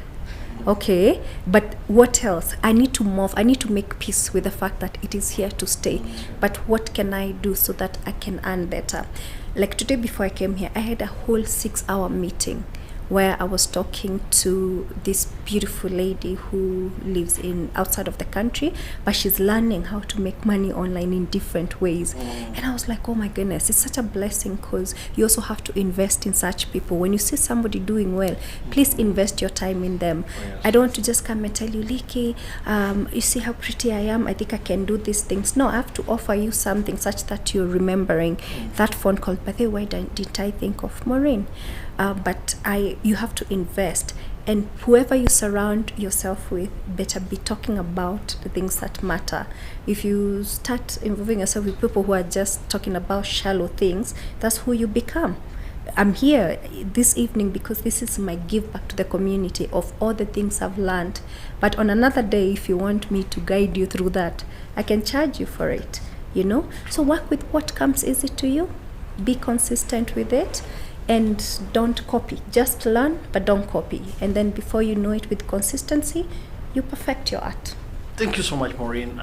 okay, but what else? I need to morph. I need to make peace with the fact that it is here to stay. But what can I do so that I can earn better? Like today, before I came here, I had a whole 6-hour meeting where I was talking to this beautiful lady who lives outside of the country, but she's learning how to make money online in different ways. And I was like, oh my goodness, it's such a blessing, because you also have to invest in such people. When you see somebody doing well, please invest your time in them. I don't want to just come and tell you, Liki, you see how pretty I am, I think I can do these things. No, I have to offer you something such that you're remembering that phone call. By the way, didn't I think of Maureen? But you have to invest, and whoever you surround yourself with better be talking about the things that matter. If you start involving yourself with people who are just talking about shallow things, that's who you become. I'm here this evening because this is my give back to the community of all the things I've learned. But on another day, if you want me to guide you through that, I can charge you for it, So work with what comes easy to you. Be consistent with it. And don't copy. Just learn, but don't copy. And then before you know it, with consistency, you perfect your art. Thank you so much, Maureen.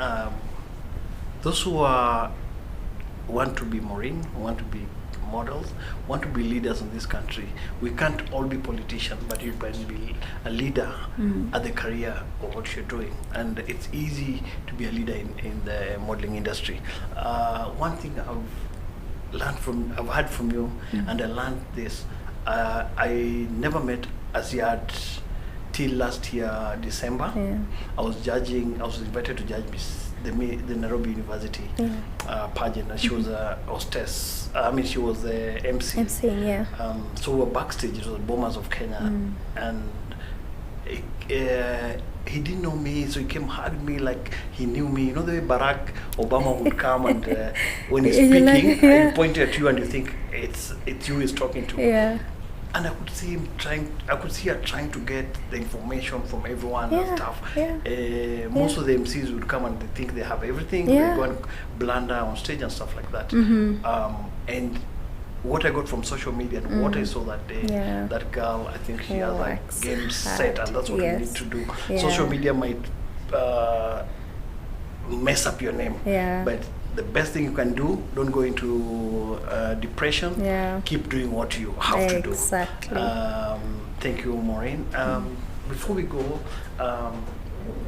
Those who want to be Maureen, want to be models, want to be leaders in this country, we can't all be politicians, but you can be a leader at the career of what you're doing. And it's easy to be a leader in the modeling industry. One thing I've heard from you, and I learned this. I never met Aziad till last year December. I was invited to judge the Nairobi University pageant, and she was a hostess. She was the MC. So we were backstage. It was Bombers of Kenya, and he didn't know me, so he came hugged me like he knew me. You know the way Barack Obama would come and when he's speaking, he pointed at you and you think it's you he's talking to. And I could see him her trying to get the information from everyone and stuff. Most of the MCs would come and they think they have everything. They go and blunder on stage and stuff like that. And what I got from social media and what I saw that day, that girl, I think she has like game set, and that's what we need to do. Social media might mess up your name, but the best thing you can do, don't go into depression. Keep doing what you have to do. Thank you, Maureen. Before we go,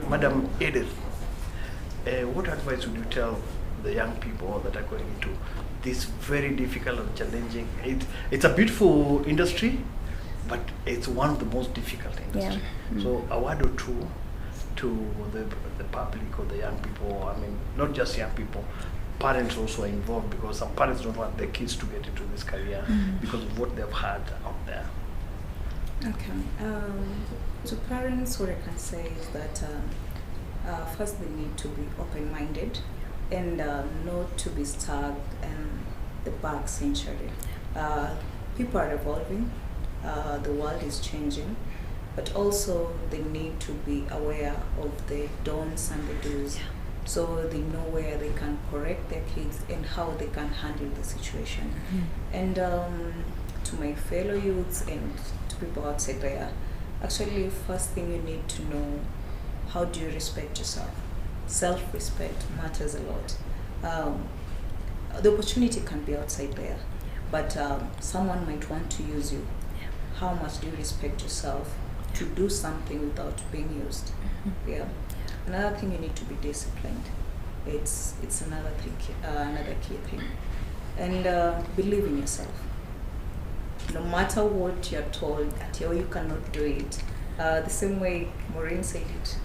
Madam Edith, what advice would you tell the young people that are going into this very difficult and challenging? It's a beautiful industry, but it's one of the most difficult industry. So a word or two to the public or the young people. I mean, not just young people, parents also are involved, because some parents don't want their kids to get into this career because of what they've had out there. Okay. To parents, what I can say is that first they need to be open-minded and not to be stuck in the back century. People are evolving, the world is changing, but also they need to be aware of the don'ts and the do's. so they know where they can correct their kids and how they can handle the situation. And to my fellow youths and to people outside there, actually, first thing you need to know, how do you respect yourself? Self-respect matters a lot. The opportunity can be outside there, but someone might want to use you. How much do you respect yourself to do something without being used? Yeah. Another thing, you need to be disciplined. It's another thing, another key thing. And believe in yourself. No matter what you're told that you cannot do it. The same way Maureen said it.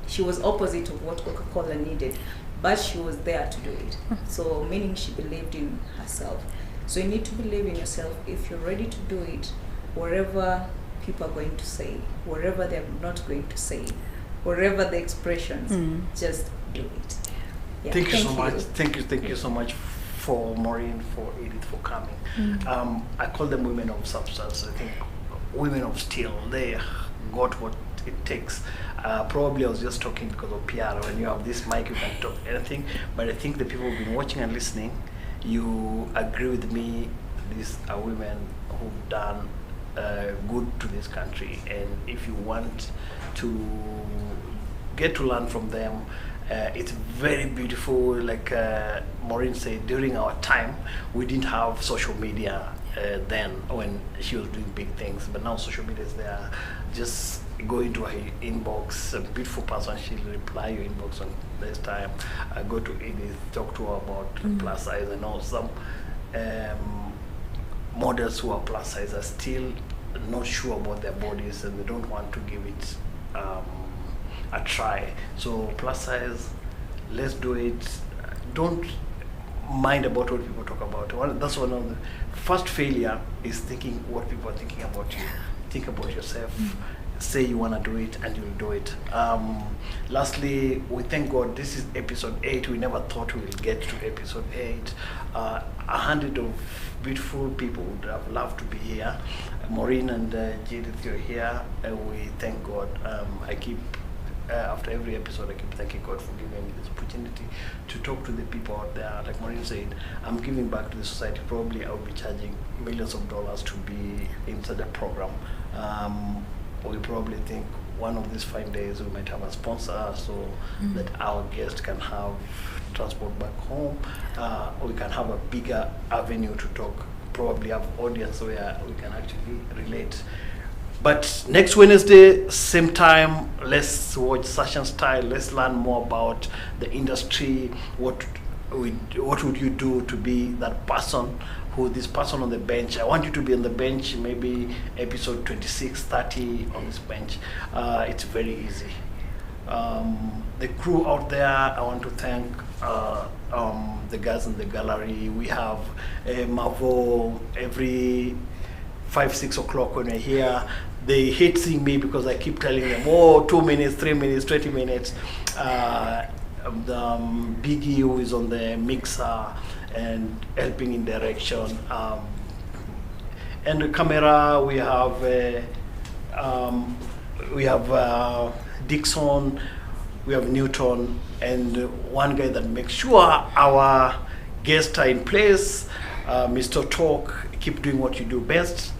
She was opposite of what Coca-Cola needed, but she was there to do it. So meaning she believed in herself. So you need to believe in yourself. If you're ready to do it, wherever people are going to say, wherever they're not going to say, wherever the expressions, just do it. Yeah, thank you so much. Thank you so much for Maureen, for Edith, for coming. I call them women of substance. I think women of steel. They got what it takes. Probably I was just talking because of PR. When you have this mic, you can talk anything. But I think the people who've been watching and listening, you agree with me. These are women who've done good to this country, and if you want to get to learn from them, it's very beautiful. Like Maureen said, during our time, we didn't have social media then when she was doing big things, but now social media is there. Just go into her inbox, a beautiful person, she'll reply your inbox on this time. Go to Edith, talk to her about plus size. I know some models who are plus size are still not sure about their bodies and they don't want to give it a try. So plus size, let's do it. Don't mind about what people talk about. That's one of the first failure is thinking what people are thinking about you. Think about yourself. Say you want to do it and you'll do it. Lastly, we thank God this is episode 8. We never thought we would get to episode 8. 100 of beautiful people would have loved to be here. Maureen and Judith, you're here. We thank God. I keep after every episode, I keep thanking God for giving me this opportunity to talk to the people out there. Like Maureen said, I'm giving back to the society. Probably I'll be charging millions of dollars to be inside the program. We probably think one of these fine days we might have a sponsor so that our guests can have transport back home. We can have a bigger avenue to talk, probably have audience where we can actually relate. But next Wednesday, same time, let's watch Sash Style. Let's learn more about the industry. What would you do to be that person? Who this person on the bench? I want you to be on the bench, maybe episode 26, 30 on this bench. It's very easy. The crew out there, I want to thank the guys in the gallery. We have Mavo every 5-6 o'clock when we're here. They hate seeing me because I keep telling them, oh, 2 minutes, 3 minutes, 20 minutes. Biggie, who is on the mixer and helping in direction. And the camera, we have Dixon, we have Newton, and one guy that makes sure our guests are in place. Mr. Talk, keep doing what you do best.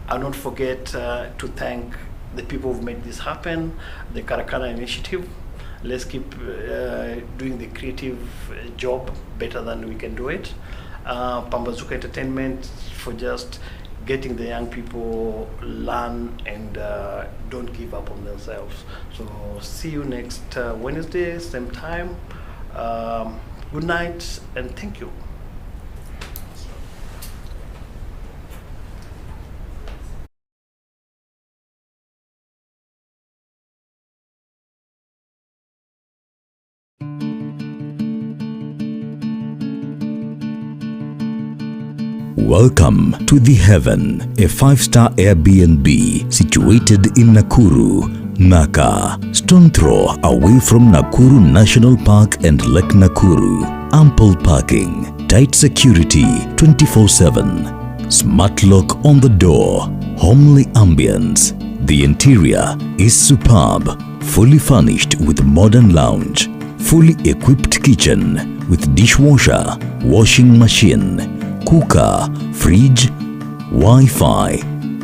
I'll not forget to thank the people who've made this happen, the Karakana Initiative. Let's keep doing the creative job better than we can do it. Pambazuka Entertainment for just getting the young people learn and don't give up on themselves. So see you next Wednesday, same time. Good night and thank you. Welcome to The Heaven, a 5-star Airbnb situated in Nakuru, Naka, stone throw away from Nakuru National Park and Lake Nakuru. Ample parking, tight security 24/7, smart lock on the door, homely ambience. The interior is superb, fully furnished with modern lounge, fully equipped kitchen with dishwasher, washing machine, cooker, fridge, Wi-Fi,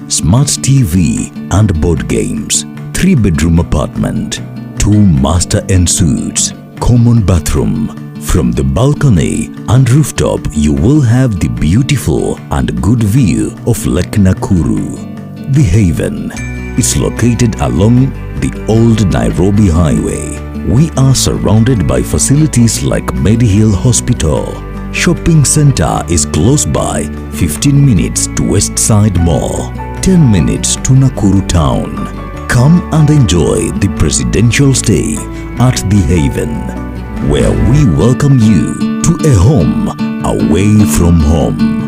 smart TV and board games. 3-bedroom apartment, 2 master en suites, common bathroom. From the balcony and rooftop, you will have the beautiful and good view of Lake Nakuru. The Haven is located along the old Nairobi Highway. We are surrounded by facilities like Medihill Hospital. Shopping center is close by, 15 minutes to West Side Mall, 10 minutes to Nakuru town. Come and enjoy the presidential stay at The Haven, where we welcome you to a home away from home.